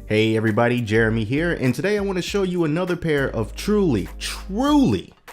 Hey everybody, Jeremy here, and today I want to show you another pair of truly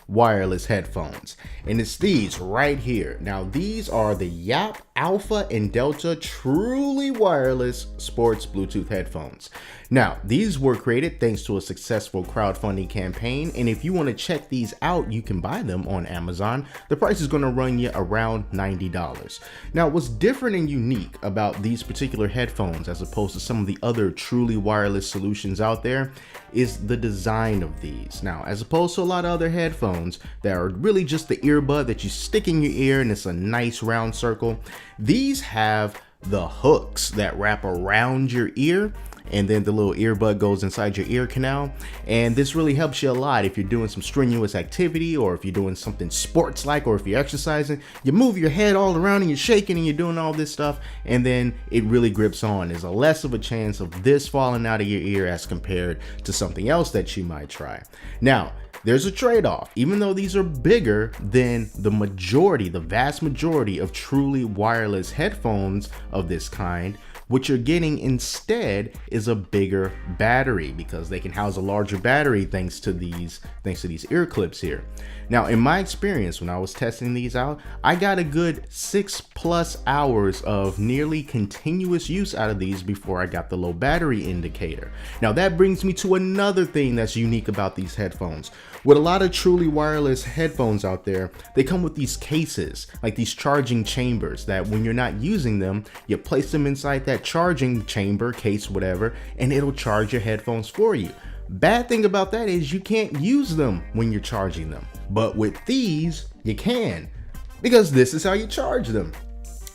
wireless headphones, and it's these right here. Now these are the Jaap Alpha and Delta truly wireless sports Bluetooth headphones. Now these were created thanks to a successful crowdfunding campaign, and if you want to check these out, you can buy them on Amazon. The price is going to run you around $90. Now what's different and unique about these particular headphones as opposed to some of the other truly wireless solutions out there is the design of these. Now, as opposed to a lot of other headphones that are really just the earbud that you stick in your ear and it's a nice round circle, these have the hooks that wrap around your ear, and then the little earbud goes inside your ear canal. And this really helps you a lot if you're doing some strenuous activity, or if you're doing something sports like, or if you're exercising. You move your head all around and you're shaking and you're doing all this stuff, and then it really grips on. There's a less of a chance of this falling out of your ear as compared to something else that you might try. Now, there's a trade-off. Even though these are bigger than the vast majority of truly wireless headphones of this kind, what you're getting instead is a bigger battery, because they can house a larger battery thanks to these ear clips here. Now, in my experience, when I was testing these out, I got a good 6+ hours of nearly continuous use out of these before I got the low battery indicator. Now, that brings me to another thing that's unique about these headphones. With a lot of truly wireless headphones out there, they come with these cases, like these charging chambers, that when you're not using them, you place them inside that charging chamber, case, whatever, and it'll charge your headphones for you. Bad thing about that is you can't use them when you're charging them. But with these, you can, because this is how you charge them.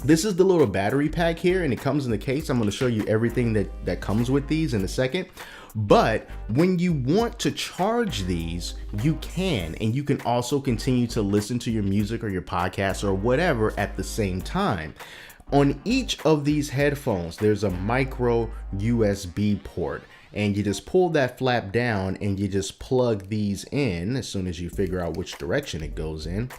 This is the little battery pack here, and it comes in the case. I'm going to show you everything that comes with these in a second. But when you want to charge these, you can, and you can also continue to listen to your music or your podcast or whatever at the same time. On each of these headphones, there's a micro USB port, and you just pull that flap down and you just plug these in as soon as you figure out which direction it goes in.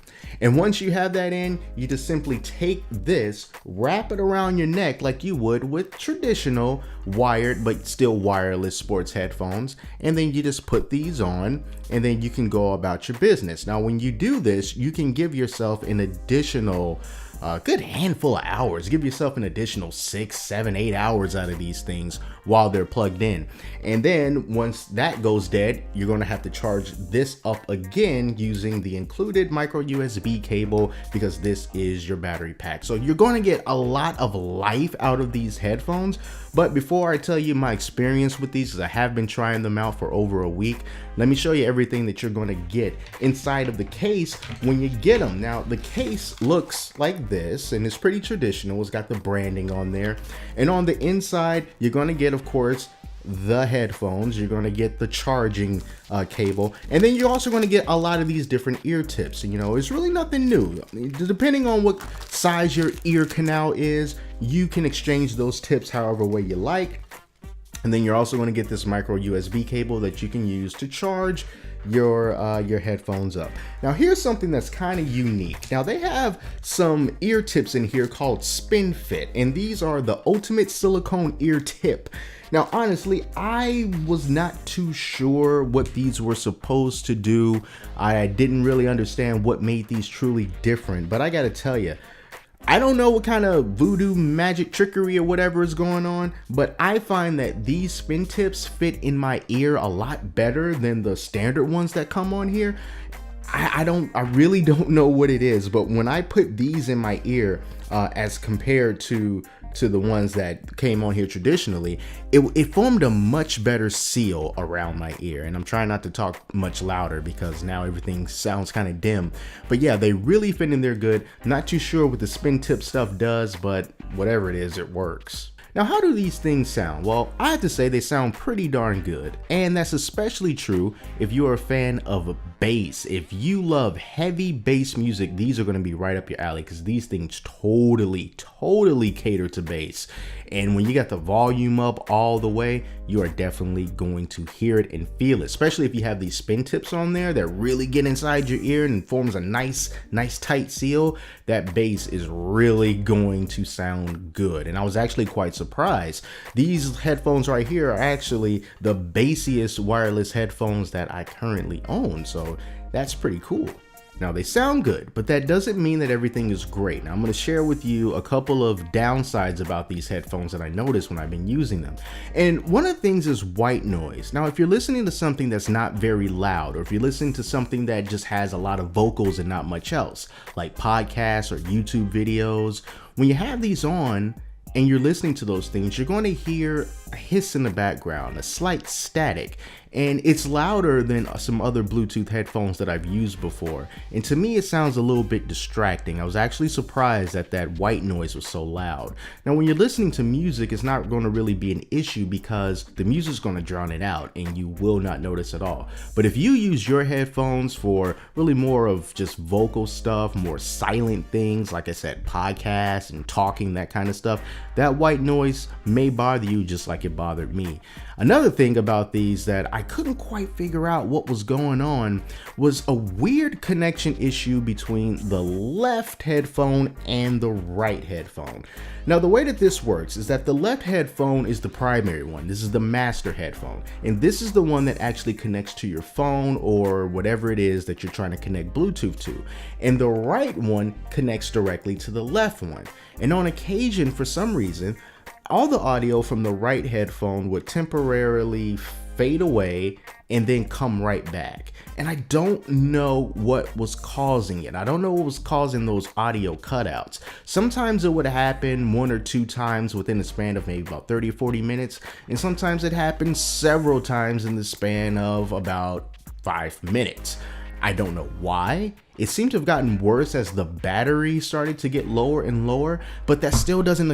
And once you have that in, you just simply take this, wrap it around your neck like you would with traditional wired but still wireless sports headphones, and then you just put these on, and then you can go about your business. Now, when you do this, you can give yourself an additional good handful of hours. Give yourself an additional 6, 7, 8 hours out of these things while they're plugged in. And then once that goes dead, you're going to have to charge this up again using the included micro USB cable, because this is your battery pack. So you're going to get a lot of life out of these headphones. But before I tell you my experience with these, because I have been trying them out for over a week, let me show you everything that you're going to get inside of the case when you get them. Now, the case looks like this, and it's pretty traditional. It's got the branding on there. And on the inside, you're going to get, of course, the headphones. You're going to get the charging cable, and then you're also going to get a lot of these different ear tips. And it's really nothing new. Depending on what size your ear canal is, you can exchange those tips however way you like. And then you're also going to get this micro USB cable that you can use to charge your headphones up. Now, here's something that's kind of unique. Now, they have some ear tips in here called Spin Fit, and these are the ultimate silicone ear tip. Now, honestly, I was not too sure what these were supposed to do. I didn't really understand what made these truly different, but I gotta tell you, I don't know what kind of voodoo magic trickery or whatever is going on, but I find that these spin tips fit in my ear a lot better than the standard ones that come on here. I really don't know what it is, but when I put these in my ear, as compared to the ones that came on here traditionally, it formed a much better seal around my ear. And I'm trying not to talk much louder because now everything sounds kind of dim. But yeah, they really fit in there good. Not too sure what the spin tip stuff does, but whatever it is, it works. Now, how do these things sound? Well, I have to say they sound pretty darn good. And that's especially true if you're a fan of bass. If you love heavy bass music, these are going to be right up your alley, because these things totally cater to bass. And when you got the volume up all the way, you are definitely going to hear it and feel it, especially if you have these spin tips on there that really get inside your ear and forms a nice tight seal. That bass is really going to sound good. And I was actually quite surprised surprised. These headphones right here are actually the bassiest wireless headphones that I currently own, so that's pretty cool. Now they sound good, but that doesn't mean that everything is great. Now I'm going to share with you a couple of downsides about these headphones that I noticed when I've been using them. And one of the things is white noise. Now if you're listening to something that's not very loud, or if you're listening to something that just has a lot of vocals and not much else, like podcasts or YouTube videos, when you have these on and you're listening to those things, you're going to hear a hiss in the background, a slight static, and it's louder than some other Bluetooth headphones that I've used before. And to me, it sounds a little bit distracting. I was actually surprised that that white noise was so loud. Now, when you're listening to music, it's not going to really be an issue because the music's going to drown it out and you will not notice at all. But if you use your headphones for really more of just vocal stuff, more silent things, like I said, podcasts and talking, that kind of stuff, that white noise may bother you just like it bothered me. Another thing about these that I couldn't quite figure out what was going on was a weird connection issue between the left headphone and the right headphone. Now, the way that this works is that the left headphone is the primary one. This is the master headphone, and this is the one that actually connects to your phone or whatever it is that you're trying to connect Bluetooth to. And the right one connects directly to the left one. And on occasion, for some reason, all the audio from the right headphone would temporarily fade away and then come right back. And I don't know what was causing it. I don't know what was causing those audio cutouts. Sometimes it would happen 1 or 2 times within the span of maybe about 30 or 40 minutes. And sometimes it happened several times in the span of about 5 minutes. I don't know why. It seemed to have gotten worse as the battery started to get lower and lower, but that still doesn't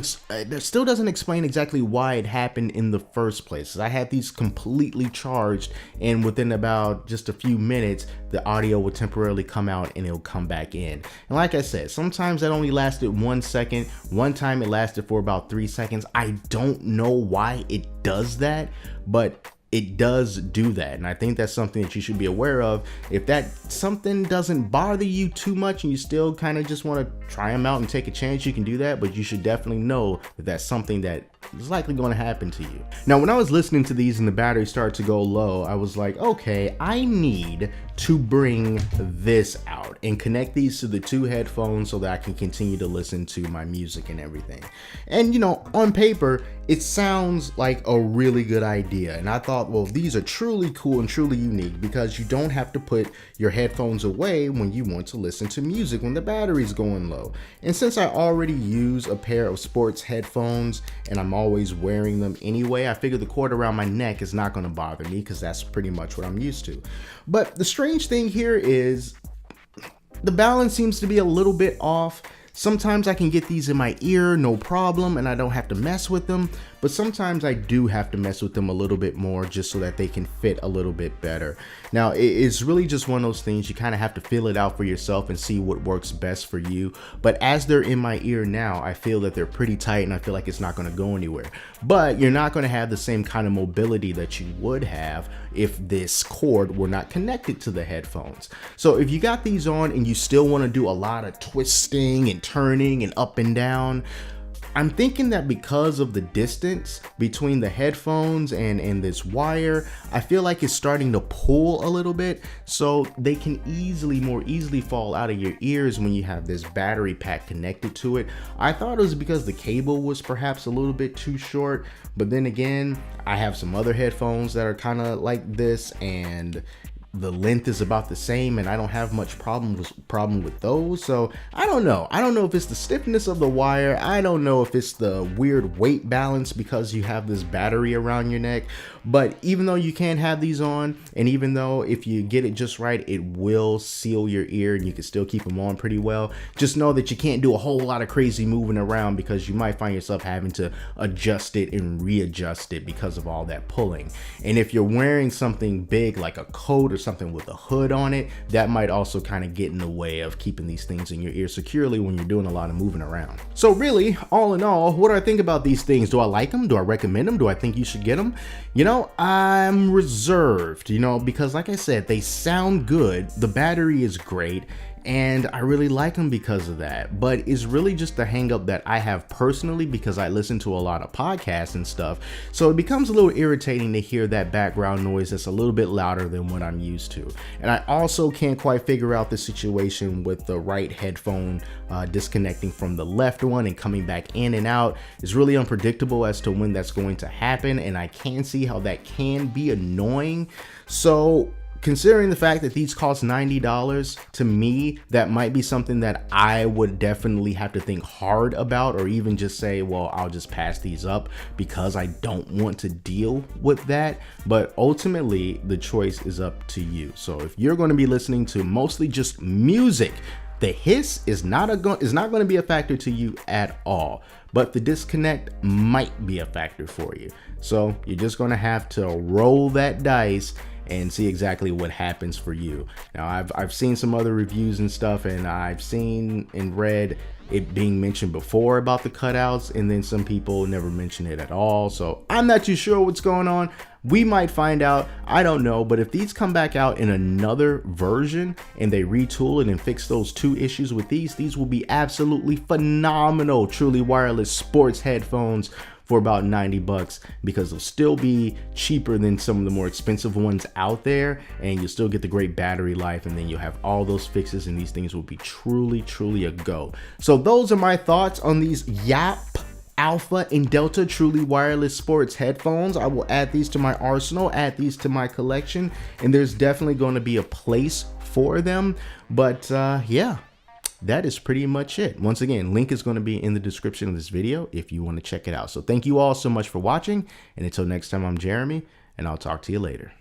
explain exactly why it happened in the first place. I had these completely charged, and within about just a few minutes, the audio would temporarily come out and it'll come back in. And like I said, sometimes that only lasted 1 second. One time it lasted for about 3 seconds. I don't know why it does that, but it does do that, and I think that's something that you should be aware of. If that something doesn't bother you too much and you still kind of just want to try them out and take a chance, you can do that, but you should definitely know that that's something that is likely going to happen to you. Now, when I was listening to these and the battery started to go low, I was like, okay, I need to bring this out and connect these to the 2 headphones so that I can continue to listen to my music and everything. And you know, on paper, it sounds like a really good idea. And I thought, well, these are truly cool and truly unique because you don't have to put your headphones away when you want to listen to music when the battery's going low. And since I already use a pair of sports headphones and I'm always wearing them anyway, I figured the cord around my neck is not going to bother me because that's pretty much what I'm used to. But the strange thing here is the balance seems to be a little bit off. Sometimes I can get these in my ear, no problem, and I don't have to mess with them. But sometimes I do have to mess with them a little bit more just so that they can fit a little bit better. Now, it's really just one of those things. You kind of have to feel it out for yourself and see what works best for you. But as they're in my ear now, I feel that they're pretty tight and I feel like it's not going to go anywhere. But you're not going to have the same kind of mobility that you would have if this cord were not connected to the headphones. So if you got these on and you still want to do a lot of twisting and turning and up and down, I'm thinking that because of the distance between the headphones and this wire, I feel like it's starting to pull a little bit, so they can more easily fall out of your ears when you have this battery pack connected to it. I thought it was because the cable was perhaps a little bit too short, but then again, I have some other headphones that are kind of like this, and the length is about the same, and I don't have much problem with those. So I don't know if it's the stiffness of the wire. I don't know if it's the weird weight balance because you have this battery around your neck. But even though you can have these on, and even though if you get it just right, it will seal your ear and you can still keep them on pretty well, just know that you can't do a whole lot of crazy moving around because you might find yourself having to adjust it and readjust it because of all that pulling. And if you're wearing something big like a coat or something with a hood on it, that might also kind of get in the way of keeping these things in your ear securely when you're doing a lot of moving around. So really, all in all, what do I think about these things? Do I like them? Do I recommend them? Do I think you should get them? You know, I'm reserved, because like I said, they sound good. The battery is great. and I really like them because of that. But it's really just the hang up that I have personally, because I listen to a lot of podcasts and stuff. So it becomes a little irritating to hear that background noise that's a little bit louder than what I'm used to. And I also can't quite figure out the situation with the right headphone disconnecting from the left one and coming back in and out. It's really unpredictable as to when that's going to happen, and I can see how that can be annoying. So considering the fact that these cost $90, to me, that might be something that I would definitely have to think hard about, or even just say, well, I'll just pass these up because I don't want to deal with that. But ultimately, the choice is up to you. So if you're going to be listening to mostly just music, the hiss is not going to be a factor to you at all, but the disconnect might be a factor for you. So you're just going to have to roll that dice and see exactly what happens for you. Now, I've seen some other reviews and stuff, and I've seen and read it being mentioned before about the cutouts, and then some people never mention it at all. So I'm not too sure what's going on. We might find out, I don't know. But if these come back out in another version and they retool it and fix those two issues with these will be absolutely phenomenal truly wireless sports headphones for about $90, because they'll still be cheaper than some of the more expensive ones out there, and you'll still get the great battery life, and then you'll have all those fixes, and these things will be truly a go. So those are my thoughts on these Jaap Alpha and Delta truly wireless sports headphones. I will add these to my arsenal, add these to my collection, and there's definitely going to be a place for them. But yeah, that is pretty much it. Once again, link is going to be in the description of this video if you want to check it out. So thank you all so much for watching, and until next time, I'm Jeremy, and I'll talk to you later.